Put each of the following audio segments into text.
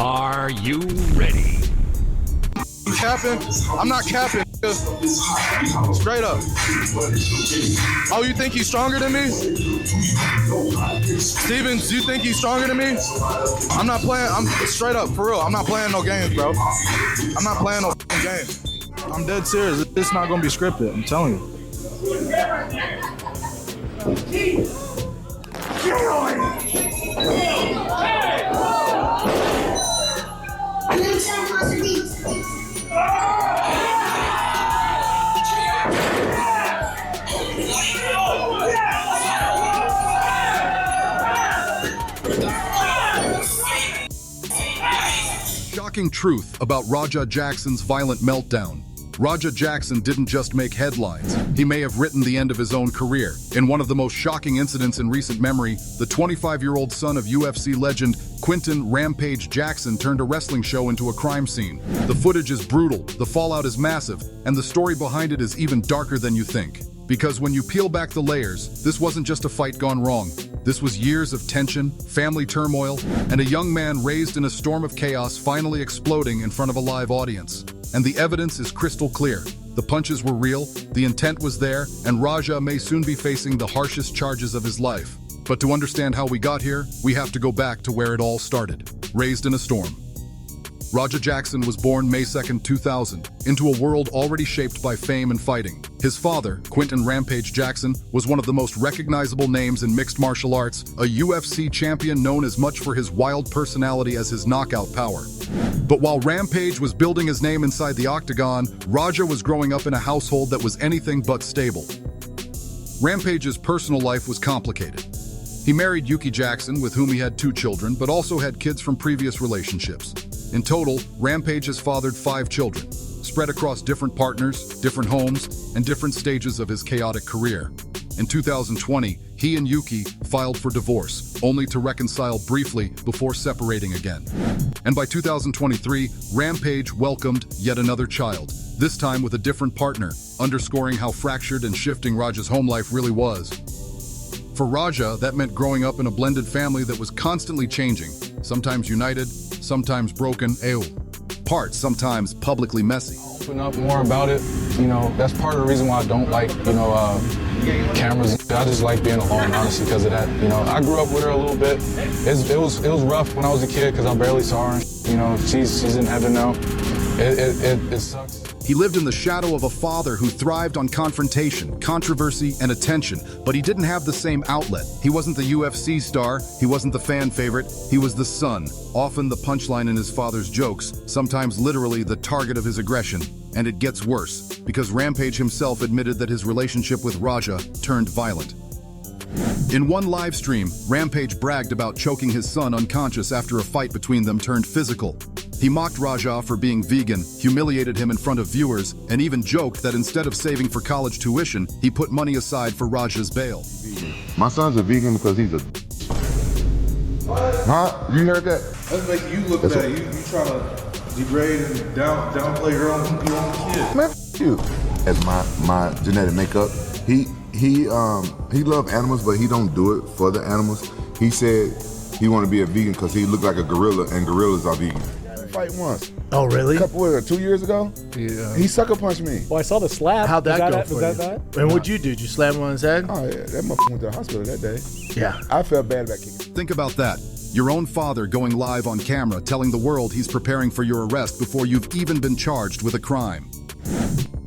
Are you ready? You capping? I'm not capping. Straight up. Oh, you think he's stronger than me? Stevens, you think he's stronger than me? I'm not playing. I'm straight up, for real. I'm not playing no games, bro. I'm not playing no games. I'm dead serious. It's not gonna be scripted. I'm telling you. Shocking truth about Raja Jackson's violent meltdown. Raja Jackson didn't just make headlines. He may have written the end of his own career. In one of the most shocking incidents in recent memory, the 25-year-old son of UFC legend Quinton "Rampage" Jackson turned a wrestling show into a crime scene. The footage is brutal, the fallout is massive, and the story behind it is even darker than you think. Because when you peel back the layers, this wasn't just a fight gone wrong. This was years of tension, family turmoil, and a young man raised in a storm of chaos finally exploding in front of a live audience. And the evidence is crystal clear. The punches were real, the intent was there, and Raja may soon be facing the harshest charges of his life. But to understand how we got here, we have to go back to where it all started. Raised in a storm. Raja Jackson was born May 2, 2000, into a world already shaped by fame and fighting. His father, Quinton "Rampage" Jackson, was one of the most recognizable names in mixed martial arts, a UFC champion known as much for his wild personality as his knockout power. But while Rampage was building his name inside the octagon, Raja was growing up in a household that was anything but stable. Rampage's personal life was complicated. He married Yuki Jackson, with whom he had 2 children, but also had kids from previous relationships. In total, Rampage has fathered 5 children, spread across different partners, different homes, and different stages of his chaotic career. In 2020, he and Yuki filed for divorce, only to reconcile briefly before separating again. And by 2023, Rampage welcomed yet another child, this time with a different partner, underscoring how fractured and shifting Raja's home life really was. For Raja, that meant growing up in a blended family that was constantly changing, sometimes united, sometimes broken, apart, sometimes publicly messy. Open up more about it. You know, that's part of the reason why I don't like, cameras. I just like being alone, honestly, because of that. You know, I grew up with her a little bit. It was rough when I was a kid because I barely saw her. You know, she's in heaven now. It sucks. He lived in the shadow of a father who thrived on confrontation, controversy, and attention, but he didn't have the same outlet. He wasn't the UFC star, he wasn't the fan favorite, he was the son, often the punchline in his father's jokes, sometimes literally the target of his aggression. And it gets worse, because Rampage himself admitted that his relationship with Raja turned violent. In one live stream, Rampage bragged about choking his son unconscious after a fight between them turned physical. He mocked Raja for being vegan, humiliated him in front of viewers, and even joked that instead of saving for college tuition, he put money aside for Raja's bail. My son's a vegan because he's a... Huh? You heard that? That's making you look bad. You trying to degrade and downplay your own kid. Man, you. As my genetic makeup, he love animals, but he don't do it for the animals. He said he want to be a vegan because he looked like a gorilla, and gorillas are vegan. Fight once. Oh, really? 2 years ago? Yeah. He sucker punched me. Well, I saw the slap. How'd that go Was for you? that? And what'd you do? Did you slam him on his head? Oh, yeah. That motherfucker went to the hospital that day. Yeah. I felt bad about kicking. Think about that. Your own father going live on camera telling the world he's preparing for your arrest before you've even been charged with a crime.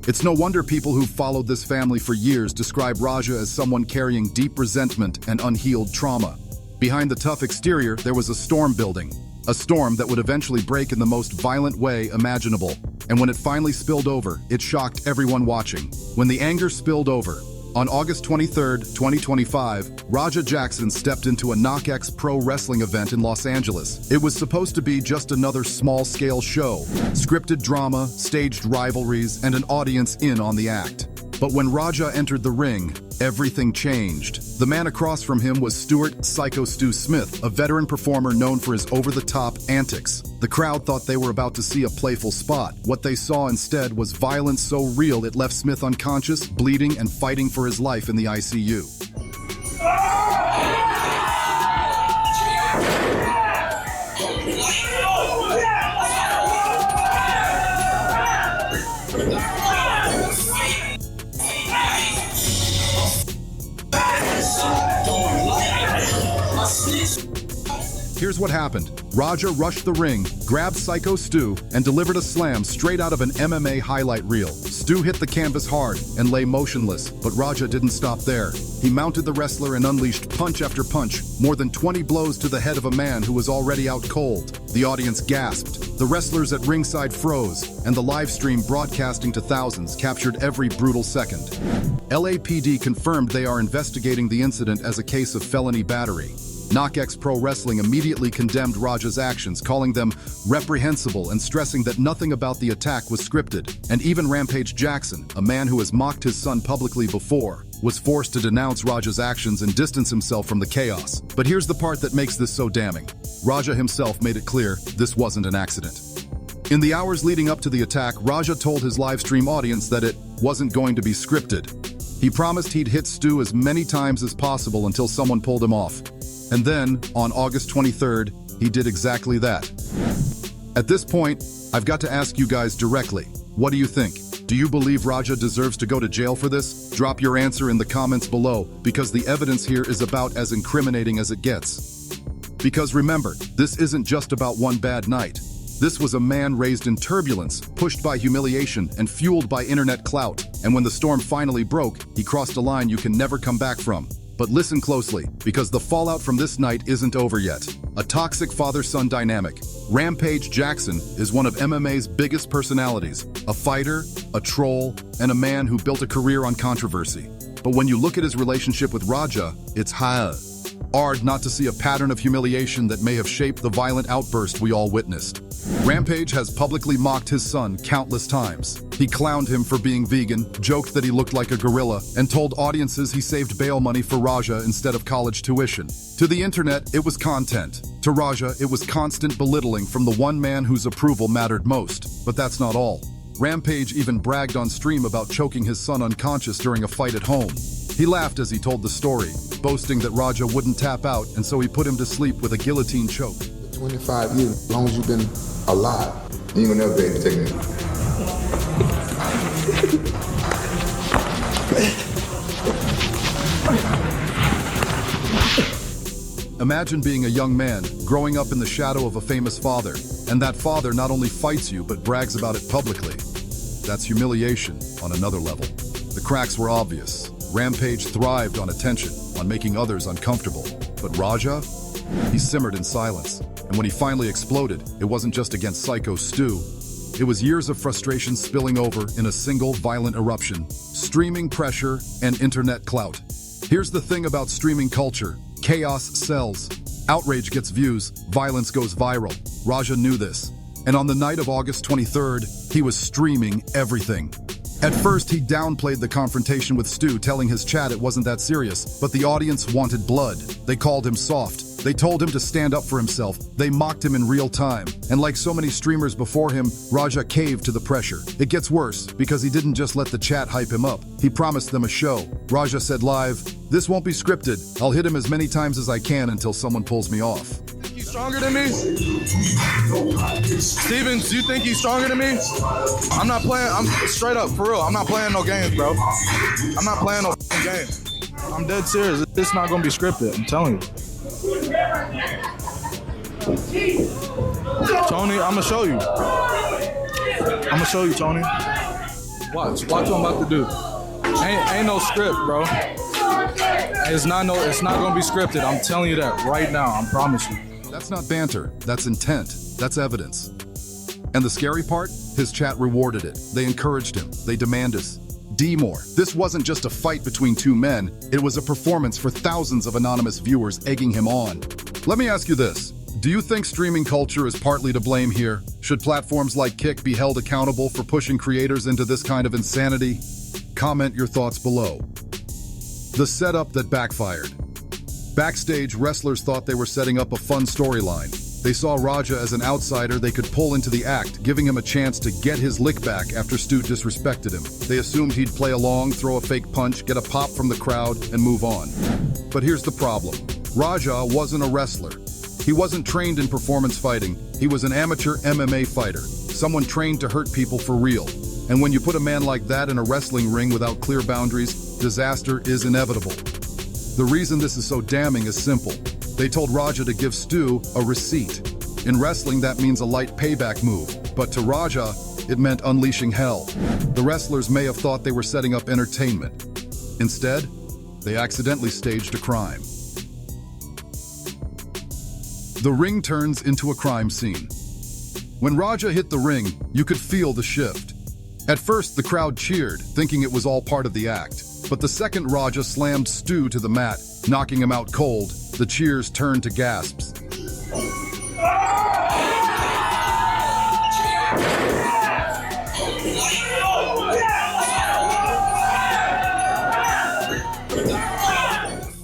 It's no wonder people who've followed this family for years describe Raja as someone carrying deep resentment and unhealed trauma. Behind the tough exterior, there was a storm building. A storm that would eventually break in the most violent way imaginable. And when it finally spilled over, it shocked everyone watching. When the anger spilled over, on August 23, 2025, Raja Jackson stepped into a KnockX Pro Wrestling event in Los Angeles. It was supposed to be just another small-scale show, scripted drama, staged rivalries, and an audience in on the act. But when Raja entered the ring, everything changed. The man across from him was Stuart "Psycho Stu" Smith, a veteran performer known for his over-the-top antics. The crowd thought they were about to see a playful spot. What they saw instead was violence so real it left Smith unconscious, bleeding, and fighting for his life in the ICU. Here's what happened. Raja rushed the ring, grabbed Psycho Stu, and delivered a slam straight out of an MMA highlight reel. Stu hit the canvas hard and lay motionless, but Raja didn't stop there. He mounted the wrestler and unleashed punch after punch, more than 20 blows to the head of a man who was already out cold. The audience gasped. The wrestlers at ringside froze, and the live stream broadcasting to thousands captured every brutal second. LAPD confirmed they are investigating the incident as a case of felony battery. KnockX Pro Wrestling immediately condemned Raja's actions, calling them reprehensible and stressing that nothing about the attack was scripted. And even Rampage Jackson, a man who has mocked his son publicly before, was forced to denounce Raja's actions and distance himself from the chaos. But here's the part that makes this so damning. Raja himself made it clear this wasn't an accident. In the hours leading up to the attack, Raja told his live stream audience that it wasn't going to be scripted. He promised he'd hit Stu as many times as possible until someone pulled him off. And then, on August 23rd, he did exactly that. At this point, I've got to ask you guys directly, what do you think? Do you believe Raja deserves to go to jail for this? Drop your answer in the comments below, because the evidence here is about as incriminating as it gets. Because remember, this isn't just about one bad night. This was a man raised in turbulence, pushed by humiliation, and fueled by internet clout. And when the storm finally broke, he crossed a line you can never come back from. But listen closely, because the fallout from this night isn't over yet. A toxic father-son dynamic. Rampage Jackson is one of MMA's biggest personalities. A fighter, a troll, and a man who built a career on controversy. But when you look at his relationship with Raja, it's hard not to see a pattern of humiliation that may have shaped the violent outburst we all witnessed. Rampage has publicly mocked his son countless times. He clowned him for being vegan, joked that he looked like a gorilla, and told audiences he saved bail money for Raja instead of college tuition. To the internet, it was content. To Raja, it was constant belittling from the one man whose approval mattered most. But that's not all. Rampage even bragged on stream about choking his son unconscious during a fight at home. He laughed as he told the story, boasting that Raja wouldn't tap out, and so he put him to sleep with a guillotine choke. 25 years, as long as you've been alive, you ain't gonna never be able to take me. Imagine being a young man, growing up in the shadow of a famous father, and that father not only fights you, but brags about it publicly. That's humiliation on another level. The cracks were obvious. Rampage thrived on attention, on making others uncomfortable. But Raja? He simmered in silence. And when he finally exploded, it wasn't just against Psycho Stu. It was years of frustration spilling over in a single violent eruption. Streaming pressure and internet clout. Here's the thing about streaming culture. Chaos sells. Outrage gets views. Violence goes viral. Raja knew this. And on the night of August 23rd, he was streaming everything. At first, he downplayed the confrontation with Stu, telling his chat it wasn't that serious, but the audience wanted blood. They called him soft. They told him to stand up for himself. They mocked him in real time. And like so many streamers before him, Raja caved to the pressure. It gets worse, because he didn't just let the chat hype him up. He promised them a show. Raja said live, "This won't be scripted. I'll hit him as many times as I can until someone pulls me off." Think he's stronger than me? Steven, do you think he's stronger than me? I'm not playing, I'm straight up, for real. I'm not playing no games, bro. I'm not playing no games. I'm dead serious. It's not gonna be scripted, I'm telling you. Tony, I'm gonna show you. I'm gonna show you, Tony. Watch what I'm about to do. Ain't no script, bro. It's not gonna be scripted. I'm telling you that right now. I promise you. That's not banter. That's intent. That's evidence. And the scary part? His chat rewarded it. They encouraged him. They demanded more. This wasn't just a fight between two men. It was a performance for thousands of anonymous viewers egging him on. Let me ask you this. Do you think streaming culture is partly to blame here? Should platforms like Kick be held accountable for pushing creators into this kind of insanity? Comment your thoughts below. The setup that backfired. Backstage, wrestlers thought they were setting up a fun storyline. They saw Raja as an outsider they could pull into the act, giving him a chance to get his lick back after Stu disrespected him. They assumed he'd play along, throw a fake punch, get a pop from the crowd, and move on. But here's the problem. Raja wasn't a wrestler. He wasn't trained in performance fighting. He was an amateur MMA fighter, someone trained to hurt people for real. And when you put a man like that in a wrestling ring without clear boundaries, disaster is inevitable. The reason this is so damning is simple. They told Raja to give Stu a receipt. In wrestling, that means a light payback move, but to Raja, it meant unleashing hell. The wrestlers may have thought they were setting up entertainment. Instead, they accidentally staged a crime. The ring turns into a crime scene. When Raja hit the ring, you could feel the shift. At first, the crowd cheered, thinking it was all part of the act. But the second Raja slammed Stu to the mat, knocking him out cold, the cheers turned to gasps.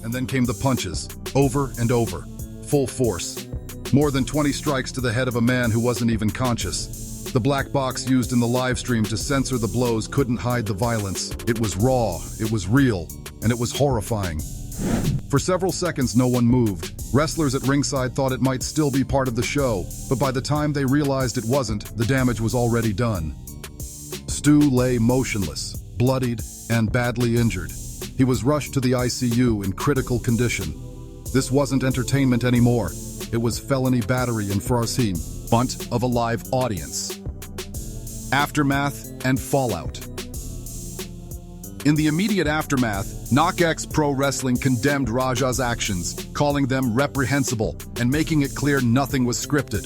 And then came the punches, over and over, full force. More than 20 strikes to the head of a man who wasn't even conscious. The black box used in the live stream to censor the blows couldn't hide the violence. It was raw, it was real, and it was horrifying. For several seconds, no one moved. Wrestlers at ringside thought it might still be part of the show, but by the time they realized it wasn't, the damage was already done. Stu lay motionless, bloodied, and badly injured. He was rushed to the ICU in critical condition. This wasn't entertainment anymore. It was felony battery in Francine, bunt of a live audience. Aftermath and fallout. In the immediate aftermath, KnockX Pro Wrestling condemned Raja's actions, calling them reprehensible and making it clear nothing was scripted.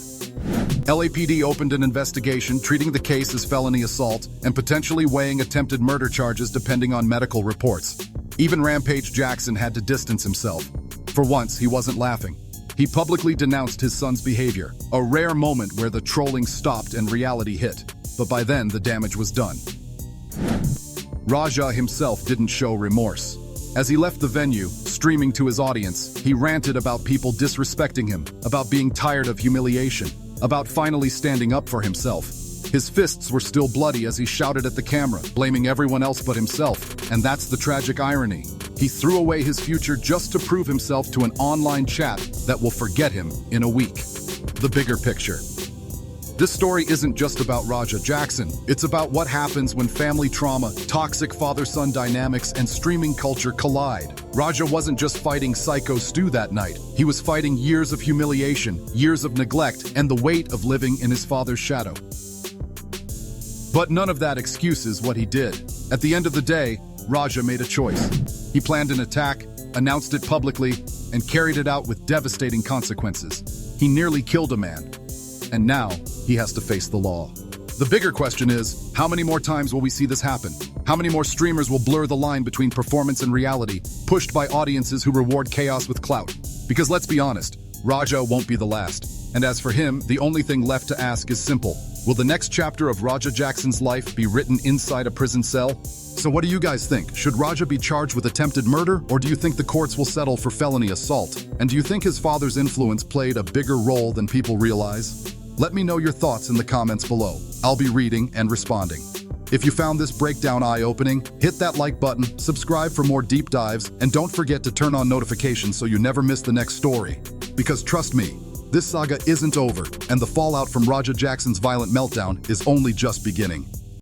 LAPD opened an investigation treating the case as felony assault and potentially weighing attempted murder charges depending on medical reports. Even Rampage Jackson had to distance himself. For once, he wasn't laughing. He publicly denounced his son's behavior, a rare moment where the trolling stopped and reality hit. But by then, the damage was done. Raja himself didn't show remorse. As he left the venue, streaming to his audience, he ranted about people disrespecting him, about being tired of humiliation, about finally standing up for himself. His fists were still bloody as he shouted at the camera, blaming everyone else but himself. And that's the tragic irony. He threw away his future just to prove himself to an online chat that will forget him in a week. The bigger picture. This story isn't just about Raja Jackson. It's about what happens when family trauma, toxic father-son dynamics, and streaming culture collide. Raja wasn't just fighting Psycho Stu that night. He was fighting years of humiliation, years of neglect, and the weight of living in his father's shadow. But none of that excuses what he did. At the end of the day, Raja made a choice. He planned an attack, announced it publicly, and carried it out with devastating consequences. He nearly killed a man. And now, he has to face the law. The bigger question is, how many more times will we see this happen? How many more streamers will blur the line between performance and reality, pushed by audiences who reward chaos with clout? Because let's be honest, Raja won't be the last. And as for him, the only thing left to ask is simple. Will the next chapter of Raja Jackson's life be written inside a prison cell? So what do you guys think? Should Raja be charged with attempted murder, or do you think the courts will settle for felony assault? And do you think his father's influence played a bigger role than people realize? Let me know your thoughts in the comments below. I'll be reading and responding. If you found this breakdown eye-opening, hit that like button, subscribe for more deep dives, and don't forget to turn on notifications so you never miss the next story. Because trust me, this saga isn't over, and the fallout from Raja Jackson's violent meltdown is only just beginning.